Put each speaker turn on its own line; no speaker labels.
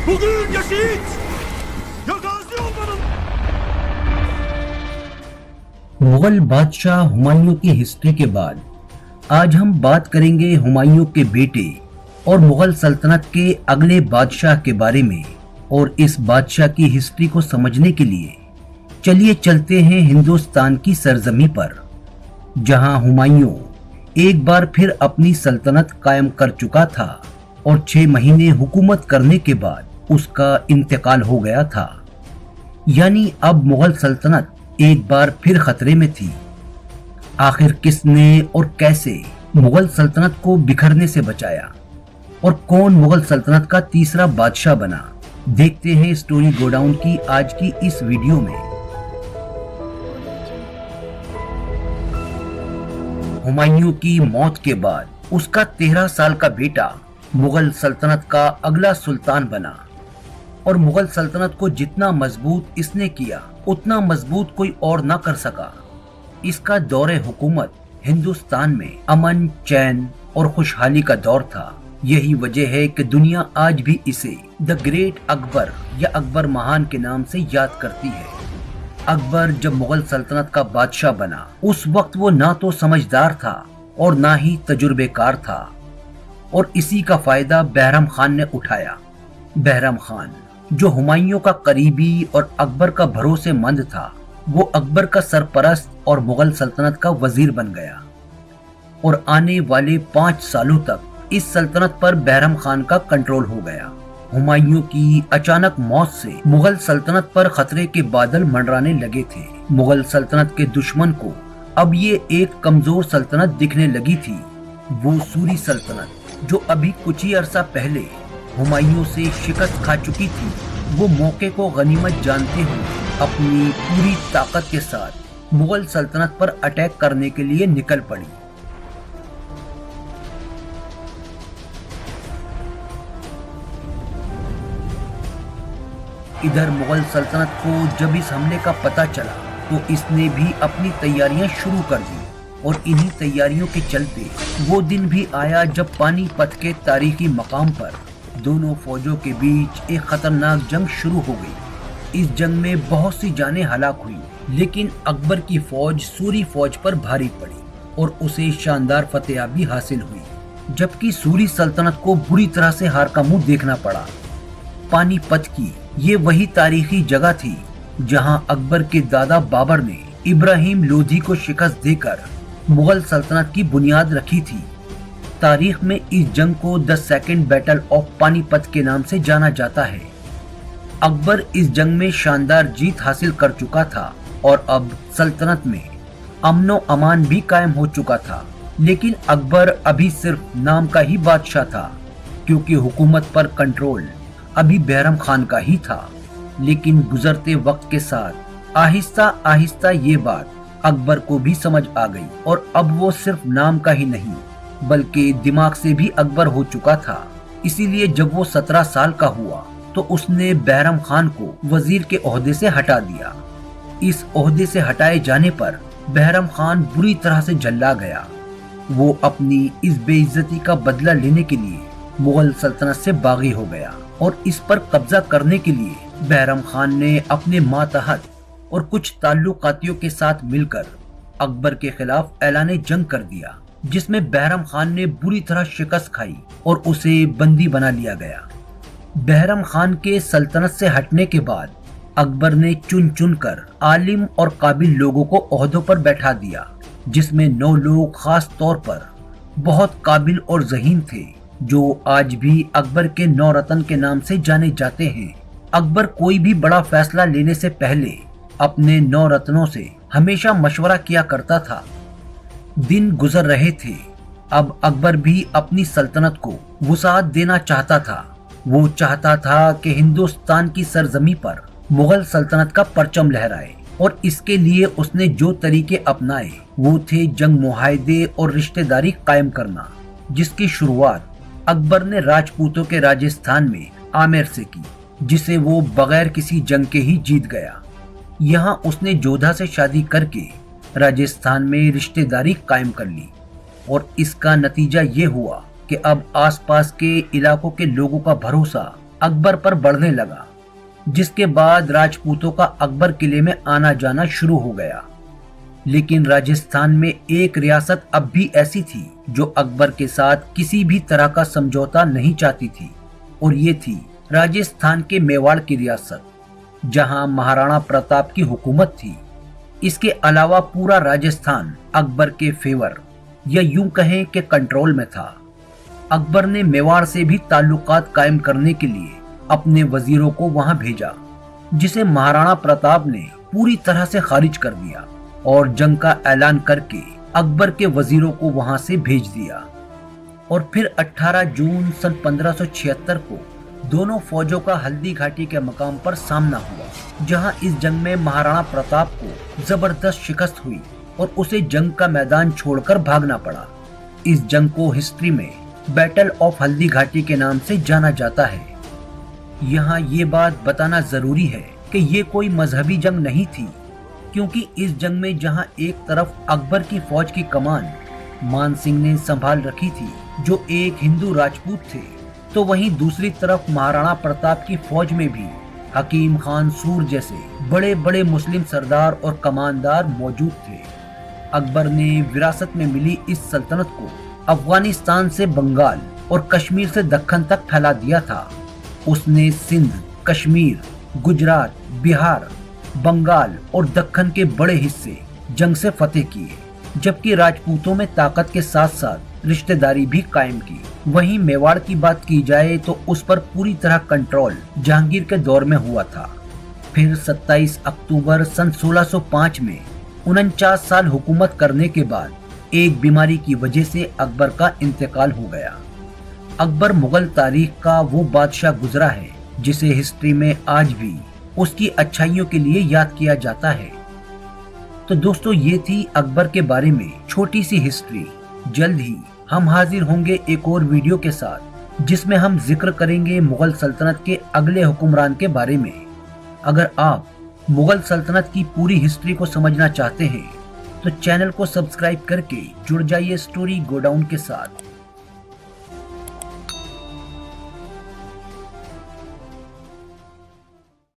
Bugün ya şehit ya gazi olmanın.
Mughal बादशाह हुमायूं की history के बाद आज हम बात करेंगे हुमायूं के बेटे और मुगल सल्तनत के अगले बादशाह के बारे में। और इस बादशाह की हिस्ट्री को समझने के लिए चलिए चलते हैं हिंदुस्तान की सरजमी पर, जहां हुमायूं एक बार फिर अपनी सल्तनत कायम कर चुका था और 6 महीने हुकूमत करने के बाद उसका इंतकाल हो गया था। यानी अब मुगल सल्तनत एक बार फिर खतरे में थी। आखिर किसने और कैसे मुगल सल्तनत को बिखरने से बचाया और कौन मुगल सल्तनत का तीसरा बादशाह बना, देखते हैं स्टोरी गोडाउन की आज की इस वीडियो में। हुमायूं की मौत के बाद उसका 13 साल का बेटा मुगल सल्तनत का अगला सुल्तान बना और मुगल सल्तनत को जितना मजबूत इसने किया उतना मजबूत कोई और ना कर सका। इसका दौरे हुकूमत हिंदुस्तान में अमन, चैन और खुशहाली का दौर था। यही वजह है कि दुनिया आज भी इसे द ग्रेट अकबर या अकबर महान के नाम से याद करती है। अकबर जब मुगल सल्तनत का बादशाह बना उस वक्त वो ना तो समझदार था और ना ही तजुर्बेकार था, और इसी का फायदा बहरम खान ने उठाया। बहरम खान जो हुमायूं का करीबी और अकबर का भरोसेमंद था, वो अकबर का सरपरस्त और मुगल सल्तनत का वजीर बन गया और आने वाले 5 सालों तक इस सल्तनत पर बहरम खान का कंट्रोल हो गया। हुमायूं की अचानक मौत से मुगल सल्तनत पर खतरे के बादल मंडराने लगे थे। मुगल सल्तनत के दुश्मन को अब ये एक कमजोर सल्तनत दिखने लगी थी, वो सूरी सल्तनत, जो अभी कुछ ही अरसा पहले हुमायूं से शिकस्त खा चुकी थी। वो मौके को गनीमत जानते हुए अपनी पूरी ताकत के साथ मुगल सल्तनत पर अटैक करने के लिए निकल पड़ी। इधर मुगल सल्तनत को जब इस हमले का पता चला तो इसने भी अपनी तैयारियां शुरू कर दी, और इन्हीं तैयारियों के चलते वो दिन भी आया जब पानीपत के तारीखी मकाम पर दोनों फौजों के बीच एक खतरनाक जंग शुरू हो गई। इस जंग में बहुत सी जानें हलाक हुई, लेकिन अकबर की फौज सूरी फौज पर भारी पड़ी और उसे शानदार फतेहाबी हासिल हुई, जबकि सूरी सल्तनत को बुरी तरह से हार का मुंह देखना पड़ा। पानीपत की ये वही तारीखी जगह थी जहां अकबर के दादा बाबर ने इब्राहिम लोधी को शिकस्त देकर मुगल सल्तनत की बुनियाद रखी थी। तारीख में इस जंग को the second battle of Panipat के नाम से जाना जाता है। अकबर इस जंग में शानदार जीत हासिल कर चुका था और अब सल्तनत में अमनो अमान भी कायम हो चुका था। लेकिन अकबर अभी सिर्फ नाम का ही बादशाह था, क्योंकि हुकूमत पर कंट्रोल अभी बहरम खान का ही था। लेकिन गुजरते वक्त के साथ आहिस्ता आहिस्ता ये बात अकबर को भी समझ आ गई, और अब वो सिर्फ नाम का ही नहीं बल्कि दिमाग से भी अकबर हो चुका था। इसीलिए जब वो 17 साल का हुआ तो उसने बहरम खान को वजीर के ओहदे से हटा दिया। इस ओहदे से हटाए जाने पर बहरम खान बुरी तरह से झल्ला गया। वो अपनी इस बेइज्जती का बदला लेने के लिए मुगल सल्तनत से बागी हो गया, और इस पर कब्जा करने के लिए बहरम खान ने अपने मातहत और कुछ ताल्लुकातियों के साथ मिलकर अकबर के खिलाफ ऐलान जंग कर दिया, जिसमें बहरम खान ने बुरी तरह शिकस्त खाई और उसे बंदी बना लिया गया। बहरम खान के सल्तनत से हटने के बाद अकबर ने चुन चुन कर आलिम और काबिल लोगों को ओहदों पर बैठा दिया, जिसमें 9 लोग खास तौर पर बहुत काबिल और ज़हीन थे, जो आज भी अकबर के 9 रत्न के नाम से जाने जाते हैं। अकबर कोई भी बड़ा फैसला लेने से पहले अपने 9 रत्नों से हमेशा मशवरा किया करता था। दिन गुजर रहे थे, अब अकबर भी अपनी सल्तनत को वुसाअत देना चाहता था। वो चाहता था कि हिंदुस्तान की सरजमी पर मुगल सल्तनत का परचम लहराए, और इसके लिए उसने जो तरीके अपनाए वो थे जंग मुआहदे और रिश्तेदारी कायम करना, जिसकी शुरुआत अकबर ने राजपूतों के राजस्थान में आमेर से की, जिसे वो बगैर किसी जंग के ही जीत गया। यहाँ उसने जोधा से शादी करके राजस्थान में रिश्तेदारी कायम कर ली, और इसका नतीजा ये हुआ कि अब आसपास के इलाकों के लोगों का भरोसा अकबर पर बढ़ने लगा, जिसके बाद राजपूतों का अकबर किले में आना जाना शुरू हो गया। लेकिन राजस्थान में एक रियासत अब भी ऐसी थी जो अकबर के साथ किसी भी तरह का समझौता नहीं चाहती थी, और ये थी राजस्थान के मेवाड़ की रियासत, जहां महाराणा प्रताप की हुकूमत थी। इसके अलावा पूरा राजस्थान अकबर के फेवर या यूं कहें कि कंट्रोल में था। अकबर ने मेवाड़ से भी ताल्लुकात कायम करने के लिए अपने वजीरों को वहां भेजा, जिसे महाराणा प्रताप ने पूरी तरह से खारिज कर दिया और जंग का ऐलान करके अकबर के वजीरों को वहां से भेज दिया। और फिर 18 जून सन 1576 को दोनों फौजों का हल्दी घाटी के मकाम पर सामना हुआ, जहां इस जंग में महाराणा प्रताप को जबरदस्त शिकस्त हुई और उसे जंग का मैदान छोड़कर भागना पड़ा। इस जंग को हिस्ट्री में बैटल ऑफ हल्दी घाटी के नाम से जाना जाता है। यहाँ ये बात बताना जरूरी है कि ये कोई मजहबी जंग नहीं थी, क्योंकि इस जंग में जहां एक तरफ अकबर की फौज की कमान मान सिंह ने संभाल रखी थी, जो एक हिंदू राजपूत थे, तो वहीं दूसरी तरफ महाराणा प्रताप की फौज में भी हकीम खान सूर जैसे बड़े बड़े मुस्लिम सरदार और कमानदार मौजूद थे। अकबर ने विरासत में मिली इस सल्तनत को अफगानिस्तान से बंगाल और कश्मीर से दक्कन तक फैला दिया था। उसने सिंध, कश्मीर, गुजरात, बिहार, बंगाल और दक्कन के बड़े हिस्से जंग से फतेह किए, जबकि राजपूतों में ताकत के साथ साथ रिश्तेदारी भी कायम की। वहीं मेवाड़ की बात की जाए तो उस पर पूरी तरह कंट्रोल जहांगीर के दौर में हुआ था। फिर 27 अक्टूबर सन 1605 में 49 साल हुकूमत करने के बाद एक बीमारी की वजह से अकबर का इंतकाल हो गया। अकबर मुगल तारीख का वो बादशाह गुजरा है जिसे हिस्ट्री में आज भी उसकी अच्छाइयों के लिए याद किया जाता है। तो दोस्तों, ये थी अकबर के बारे में छोटी सी हिस्ट्री। जल्द ही हम हाजिर होंगे एक और वीडियो के साथ, जिसमें हम जिक्र करेंगे मुगल सल्तनत के अगले हुक्मरान के बारे में। अगर आप मुगल सल्तनत की पूरी हिस्ट्री को समझना चाहते हैं तो चैनल को सब्सक्राइब करके जुड़ जाइए स्टोरी गोडाउन के साथ।